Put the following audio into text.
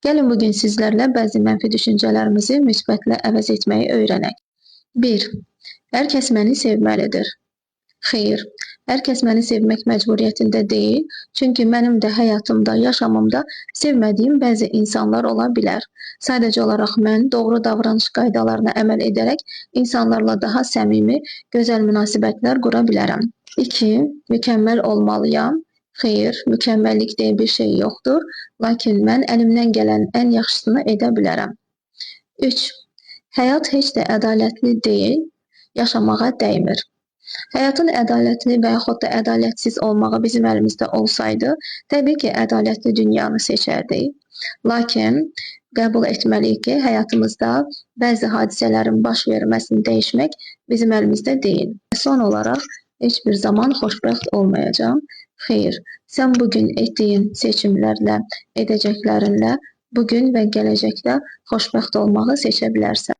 Gəlin bugün sizlərlə bəzi mənfi düşüncələrimizi müsbətlə əvəz etməyi öyrənək. 1. Hər kəs məni sevməlidir. Xeyr, hər kəs məni sevmək məcburiyyətində deyil, çünki mənim də həyatımda, yaşamımda sevmədiyim bəzi insanlar ola bilər. Sadəcə olaraq mən doğru davranış qaydalarına əməl edərək insanlarla daha səmimi, gözəl münasibətlər qura bilərəm. 2. Mükəmməl olmalıyam. Xeyr, mükəmməllik deyə bir şey yoxdur, lakin mən əlimdən gələn ən yaxşısını edə bilərəm. 3. Həyat heç də ədalətli deyil, yaşamağa dəymir. Həyatın ədalətli və yaxud da ədalətsiz olmağı bizim əlimizdə olsaydı, təbii ki, ədalətli dünyanı seçərdik. Lakin qəbul etməliyik ki, həyatımızda bəzi hadisələrin baş verməsini dəyişmək bizim əlimizdə deyil. Son olaraq, heç bir zaman xoşbəxt olmayacağam. Xeyr, sən bugün etdiyin seçimlərlə, edəcəklərinlə bugün və gələcəkdə xoşbəxt olmağı seçə bilərsən.